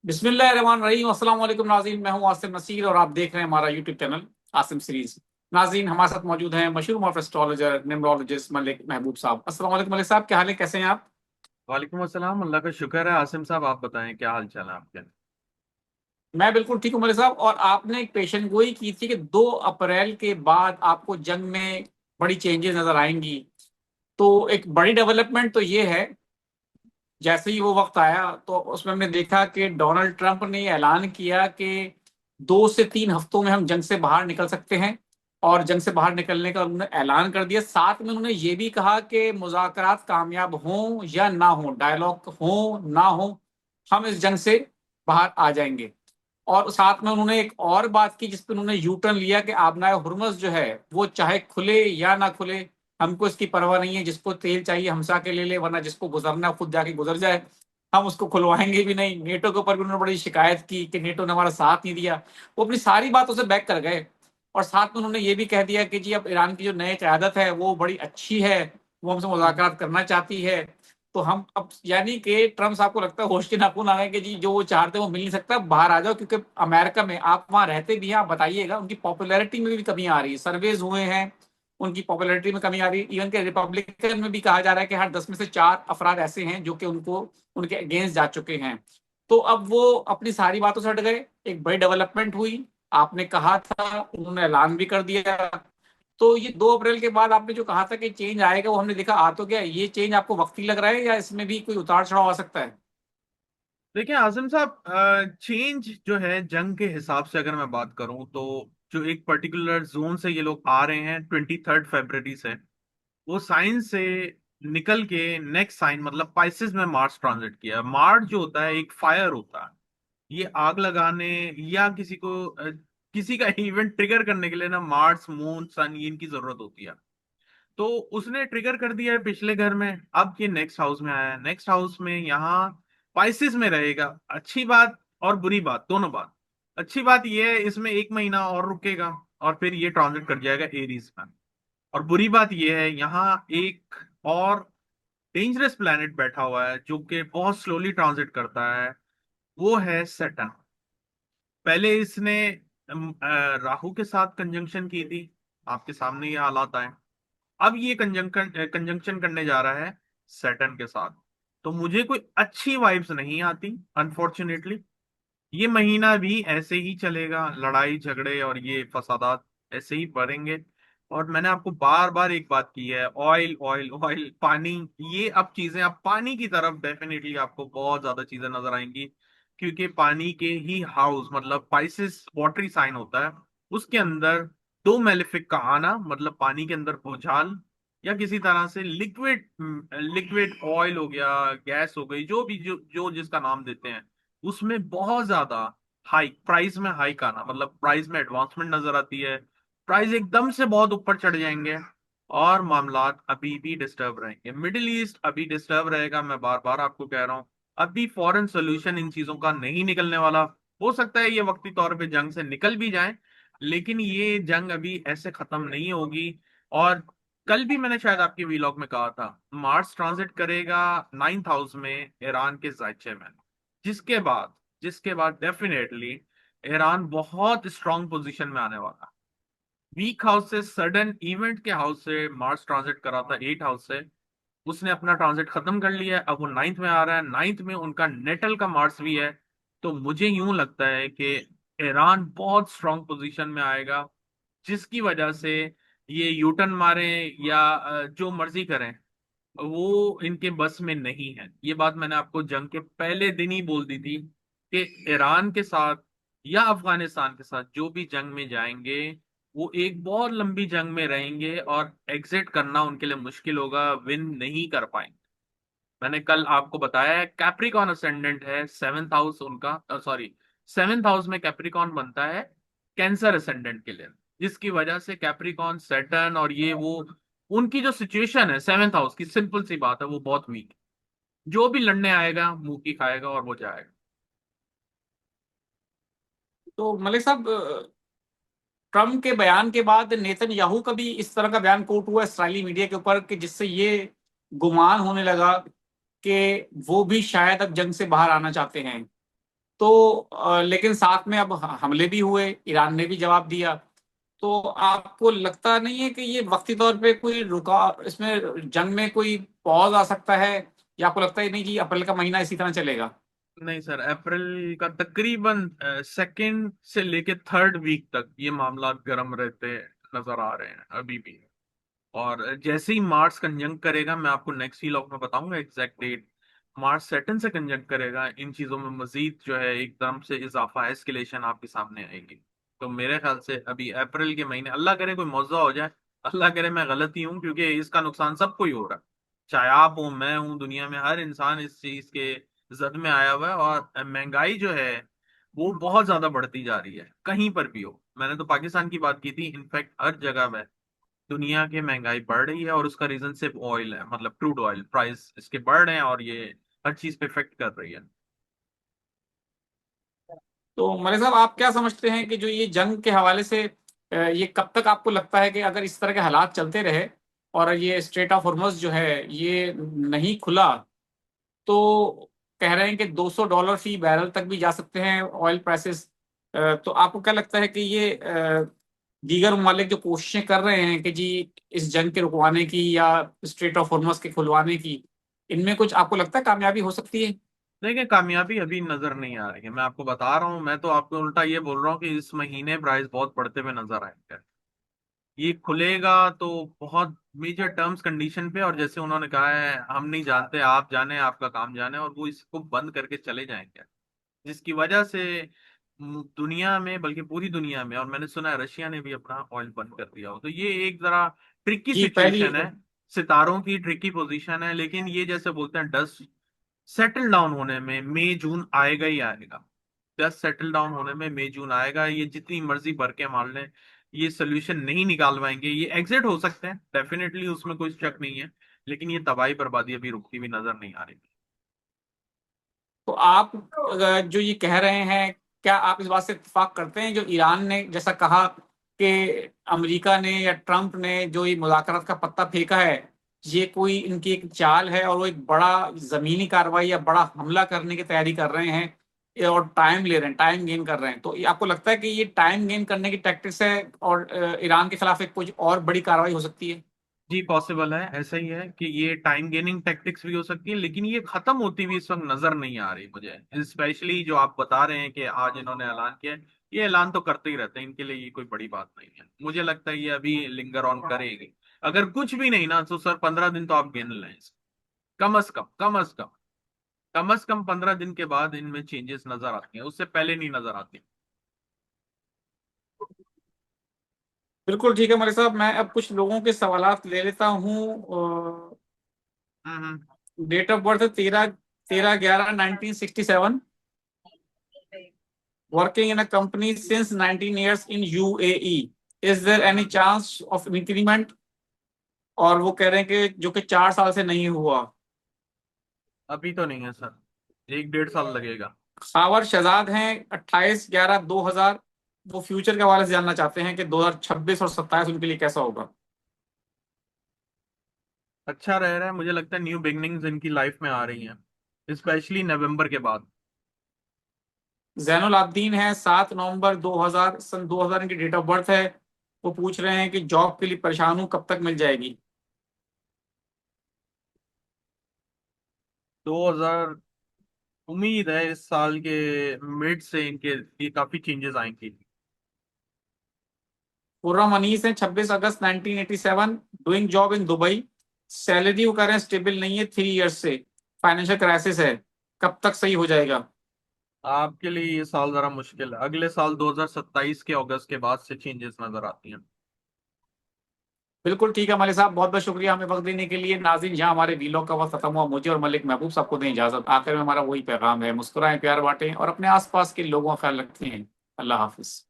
बिस्मिल्लाहिर्रहमानिर्रहीम। अस्सलाम वालेकुम नाज़रीन, मैं हूं आसिम नसीर और आप देख रहे हैं हमारा यूट्यूब चैनल आसिम सीरीज। नाज़रीन, हमारे साथ मौजूद हैं मशहूर एस्ट्रोलॉजर न्यूमरोलॉजिस्ट मलिक महबूब साहब। अस्सलाम वालेकुम मलिक साहब, क्या हाल है, कैसे हैं आप? वालेकुम अस्सलाम। अल्लाह का शुक्र है। आसिम साहब, आप बताएं क्या हाल चाल है आपके। मैं बिल्कुल ठीक हूं मलिक साहब। और आपने एक पेशेंट गोई की थी कि 2 अप्रैल के बाद आपको जंग में बड़ी चेंजेस नजर आएंगी। तो एक बड़ी डेवलपमेंट तो ये है, जैसे ही वो वक्त आया तो उसमें हमने देखा कि डोनाल्ड ट्रंप ने ऐलान किया कि 2 से 3 हफ्तों में हम जंग से बाहर निकल सकते हैं। और जंग से बाहर निकलने का उन्होंने ऐलान कर दिया। साथ में उन्होंने ये भी कहा कि मुज़ाकरात कामयाब हों या ना हो, डायलॉग हो ना हो, हम इस जंग से बाहर आ जाएंगे। और साथ में उन्होंने एक और बात की जिसपे उन्होंने यू टर्न लिया कि आबनाए हुर्मुज़ जो है वो चाहे खुले या ना खुले, हमको इसकी परवाह नहीं है। जिसको तेल चाहिए हमसा के ले ले, वरना जिसको गुजरना है खुद जाके गुजर जाए, हम उसको खुलवाएंगे भी नहीं। नेटो के ऊपर भी उन्होंने बड़ी शिकायत की कि नेटो ने हमारा साथ नहीं दिया। वो अपनी सारी बातों से बैक कर गए। और साथ में उन्होंने ये भी कह दिया कि जी अब ईरान की जो नई क़यादत है वो बड़ी अच्छी है, वो हमसे मुज़ाकरात करना चाहती है। तो हम अब, यानी कि ट्रम्प साहब को लगता है होश के नाखून आ गए कि जी जो वो चाहते हैं वो मिल नहीं सकता, बाहर आ जाओ। क्योंकि अमेरिका में आप वहां रहते भी हैं, आप बताइएगा, उनकी पॉपुलैरिटी में भी कमी आ रही है। सर्वेज हुए हैं, उनकी पॉपुलैरिटी में कमी आ रही है। इवन के रिपब्लिकन में भी कहा जा रहा है कि हर 10 में से 4 अफराद ऐसे हैं जो कि उनको उनके अगेंस्ट जा चुके हैं। तो अब वो अपनी सारी बातों से हट गए। एक बड़ी डेवलपमेंट हुई, आपने कहा था, उन्होंने ऐलान भी कर दिया। तो ये 2 अप्रैल के बाद आपने जो कहा था कि चेंज आएगा, वो हमने देखा आ तो गया। ये चेंज आपको वक्ती लग रहा है या इसमें भी कोई उतार चढ़ाव आ सकता है? देखिए आसिम साहब, चेंज जो है जंग के हिसाब से अगर मैं बात करूं तो जो एक पर्टिकुलर जोन से ये लोग आ रहे हैं 23 फरवरी से, वो साइन से निकल के नेक्स्ट साइन मतलब पाइसेस में मार्स ट्रांजिट किया। मार्स जो होता है एक फायर होता है। ये आग लगाने या किसी का इवेंट ट्रिगर करने के लिए ना मार्स मून सन ये इनकी जरूरत होती है। तो उसने ट्रिगर कर दिया है पिछले घर में। अब ये नेक्स्ट हाउस में आया है। नेक्स्ट हाउस में यहाँ पाइसिस में रहेगा। अच्छी बात और बुरी बात दोनों बात। अच्छी बात ये है इसमें 1 महीना और रुकेगा और फिर ये ट्रांजिट कर जाएगा एरीज में। और बुरी बात ये है यहाँ एक और डेंजरस प्लैनेट बैठा हुआ है जो कि बहुत स्लोली ट्रांजिट करता है। वो है सैटर्न। पहले इसने राहु के साथ कंजंक्शन की थी। आपके सामने ये हालात आए। अब ये कंजंक्शन कंजंक्शन करने जा रहा है सैटर्न के साथ। तो मुझे कोई अच्छी वाइब्स नहीं आती अनफॉर्चुनेटली। ये महीना भी ऐसे ही चलेगा। लड़ाई झगड़े और ये फसादात ऐसे ही बढ़ेंगे। और मैंने आपको बार बार एक बात की है, ऑयल ऑयल ऑयल पानी। ये अब चीजें अब पानी की तरफ डेफिनेटली आपको बहुत ज्यादा चीजें नजर आएंगी। क्योंकि पानी के ही हाउस मतलब पाइसेस वाटरी साइन होता है। उसके अंदर दो मेलेफिक का आना मतलब पानी के अंदर भूचाल या किसी तरह से लिक्विड लिक्विड ऑयल हो गया, गैस हो गई, जो भी जो जिसका नाम देते हैं, उसमें बहुत ज्यादा हाइक प्राइस में हाइक आना मतलब प्राइस में एडवांसमेंट नजर आती है। प्राइस एकदम से बहुत ऊपर चढ़ जाएंगे। और मामलात अभी भी डिस्टर्ब रहेंगे। मिडिल ईस्ट अभी डिस्टर्ब रहेगा। मैं बार बार आपको कह रहा हूँ अभी फॉरेन सोल्यूशन इन चीजों का नहीं निकलने वाला। हो सकता है ये वक्ती तौर पे जंग से निकल भी जाए, लेकिन ये जंग अभी ऐसे खत्म नहीं होगी। और कल भी मैंने शायद आपके वीलॉग में कहा था मार्स ट्रांजिट करेगा 9th हाउस में ईरान के जायचे में। जिसके बाद जिसके बाद डेफिनेटली ईरान बहुत स्ट्रांग पोजीशन में आने वाला। वीक हाउस से सडन इवेंट के हाउस से मार्स ट्रांजिट करा था 8 हाउस से। उसने अपना ट्रांजिट खत्म कर लिया है। अब वो 9th में आ रहा है। 9th में उनका नेटल का मार्स भी है। तो मुझे यूं लगता है कि ईरान बहुत स्ट्रांग पोजीशन में आएगा। जिसकी वजह से ये यूटर्न मारे या जो मर्जी करें, वो इनके बस में नहीं है। ये बात मैंने आपको जंग के पहले दिन ही बोल दी थी कि ईरान के साथ या अफगानिस्तान के साथ जो भी जंग में जाएंगे वो एक बहुत लंबी जंग में रहेंगे और एग्जिट करना उनके लिए मुश्किल होगा, विन नहीं कर पाएंगे। मैंने कल आपको बताया है कैप्रिकॉन असेंडेंट है 7th हाउस उनका, सॉरी 7th हाउस में कैप्रिकॉन बनता है कैंसर असेंडेंट के लिए। जिसकी वजह से कैप्रिकॉन सैटर्न और ये वो उनकी जो सिचुएशन है 7th हाउस की, सिंपल सी बात है, वो बहुत वीक। जो भी लड़ने आएगा मुंह की खाएगा और वो जाएगा। तो मलिक साहब, ट्रम्प के बयान के बाद नेतन्याहू का भी इस तरह का बयान कोट हुआ इस्राएली मीडिया के ऊपर कि जिससे ये गुमान होने लगा कि वो भी शायद अब जंग से बाहर आना चाहते हैं। तो लेकिन साथ में अब हमले भी हुए, ईरान ने भी जवाब दिया। तो आपको लगता नहीं है कि ये वक्ती तौर पे कोई रुका, इसमें जंग में कोई पॉज आ सकता है, या आपको लगता है नहीं कि अप्रैल का महीना इसी तरह चलेगा? नहीं सर, अप्रैल का तकरीबन सेकंड से लेके थर्ड वीक तक ये मामला गर्म रहते नजर आ रहे हैं अभी भी। और जैसे ही मार्स कंजंक्ट करेगा, मैं आपको नेक्स्ट ही लॉग में बताऊंगा एग्जैक्ट डेट, मार्स सैटर्न से कंजंक्ट करेगा, इन चीजों में मजीद जो है एकदम से इजाफा, एस्केलेशन आपके सामने आएगी। तो मेरे ख्याल से अभी अप्रैल के महीने, अल्लाह करे कोई मौजा हो जाए, अल्लाह करे मैं गलत ही हूँ, क्योंकि इसका नुकसान सबको ही हो रहा है। चाहे आप हो, मैं हूँ, दुनिया में हर इंसान इस चीज के जद में आया हुआ है। और महंगाई जो है वो बहुत ज्यादा बढ़ती जा रही है, कहीं पर भी हो। मैंने तो पाकिस्तान की बात की थी, इनफैक्ट हर जगह में दुनिया की महंगाई बढ़ रही है, और उसका रीजन सिर्फ ऑयल है, मतलब क्रूड ऑयल प्राइस इसके बढ़ रहे हैं, और ये हर चीज पे इफेक्ट कर रही है। तो मले साहब, आप क्या समझते हैं कि जो ये जंग के हवाले से ये कब तक आपको लगता है कि अगर इस तरह के हालात चलते रहे और ये स्ट्रेट ऑफ हॉर्मज़ जो है ये नहीं खुला, तो कह रहे हैं कि $200 फी बैरल तक भी जा सकते हैं ऑयल प्राइसेस। तो आपको क्या लगता है कि ये दीगर ममालिक जो कोशिशें कर रहे हैं कि जी इस जंग के रुकवाने की या स्ट्रेट ऑफ हॉर्मज़ के खुलवाने की, इनमें कुछ आपको लगता है कामयाबी हो सकती है? देखिए, कामयाबी अभी नजर नहीं आ रही है, मैं आपको बता रहा हूँ। मैं तो आपको उल्टा ये बोल रहा हूँ कि इस महीने प्राइस बहुत बढ़ते हुए नजर आएंगे। ये खुलेगा तो बहुत मेजर टर्म्स कंडीशन पे, और जैसे उन्होंने कहा है, हम नहीं जानते, आप जाने, आपका काम जाने, और वो इसको बंद करके चले जाएंगे, जिसकी वजह से दुनिया में, बल्कि पूरी दुनिया में, और मैंने सुना है रशिया ने भी अपना ऑयल बंद कर दिया हो, तो ये एक जरा ट्रिकी जी पहली। सिचुएशन है। सितारों की ट्रिकी पोजीशन है, लेकिन ये जैसे बोलते हैं डस्ट सेटल डाउन होने में मई जून आएगा ही आएगा। डस्ट सेटल डाउन होने में मई जून आएगा। ये जितनी मर्जी भर के मार लें, ये सोल्यूशन नहीं निकाल पाएंगे। ये एग्जिट हो सकते हैं डेफिनेटली, उसमें कोई शक नहीं है, लेकिन ये तबाही बर्बादी अभी रुकती हुई नजर नहीं आ रही। तो आप जो ये कह रहे हैं, क्या आप इस बात से इत्तेफाक करते हैं जो ईरान ने जैसा कहा कि अमेरिका ने या ट्रंप ने जो ये मुज़ाकरात का पत्ता फेंका है, ये कोई इनकी एक चाल है और वो एक बड़ा जमीनी कार्रवाई या बड़ा हमला करने की तैयारी कर रहे हैं, और टाइम ले रहे हैं, टाइम गेन कर रहे हैं? तो ये आपको लगता है कि ये टाइम गेन करने की टैक्टिक्स है और ईरान के खिलाफ एक कुछ और बड़ी कार्रवाई हो सकती है? जी पॉसिबल है, ऐसा ही है कि ये टाइम गेनिंग टैक्टिक्स भी हो सकती है, लेकिन ये खत्म होती हुई इस वक्त नजर नहीं आ रही मुझे। स्पेशली जो आप बता रहे हैं कि आज इन्होंने ऐलान किया है, ये ऐलान तो करते ही रहते हैं, इनके लिए ये कोई बड़ी बात नहीं है। मुझे लगता है ये अभी लिंगर ऑन करेगी। अगर कुछ भी नहीं ना, तो सर 15 दिन तो आप गिन लें इसको। कम अज कम, कम अज कम, कम अज कम 15 दिन के बाद इनमें चेंजेस नजर आती हैं, उससे पहले नहीं नजर आती। बिल्कुल ठीक है मलिक साहब, मैं अब कुछ लोगों के सवालात ले लेता हूँ। Hmm. Date of birth 13/11/1967। Working in a company since 19 years in UAE. Is there any hmm. Chance of increment? और वो कह रहे हैं कि जो कि 4 साल से नहीं हुआ। अभी तो नहीं है सर, 1 डेढ़ साल लगेगा। खावर शहजाद हैं 28/11/2000। वो फ्यूचर के हवाले से जानना चाहते हैं कि 2026 और 27 उनके लिए कैसा होगा। अच्छा रह रहा है, मुझे लगता है न्यू बिगनिंग्स इनकी लाइफ में आ रही हैं, स्पेशली नवंबर के बाद। जैनुल आबदीन है 7 नवंबर 2000, सन 2000 इनकी डेट ऑफ बर्थ है। वो पूछ रहे हैं कि जॉब के लिए परेशान हूँ, कब तक मिल जाएगी? 2000, उम्मीद है इस साल के मिड से इनके ये काफी चेंजेस आएंगी। खुर्रम अनीस है 26 अगस्त 1987। Doing job in Dubai. Salary वो कह रहे हैं स्टेबल नहीं है 3 ईयर्स से। फाइनेंशियल क्राइसिस है। कब तक सही हो जाएगा? आपके लिए ये साल जरा मुश्किल है, अगले साल 2027 के अगस्त के बाद से चेंजेस नजर आती हैं। बिल्कुल ठीक है मलिक साहब, बहुत बहुत शुक्रिया हमें वक्त देने के लिए। नाज़रीन, यहाँ हमारे वीलॉग का वक्त खत्म हुआ। मुझे और मलिक महबूब साहब को दें इजाजत। आखिर में हमारा वही पैगाम है, मुस्कुराएं, प्यार बांटें और अपने आसपास के लोगों का ख्याल रखें। अल्लाह हाफिज।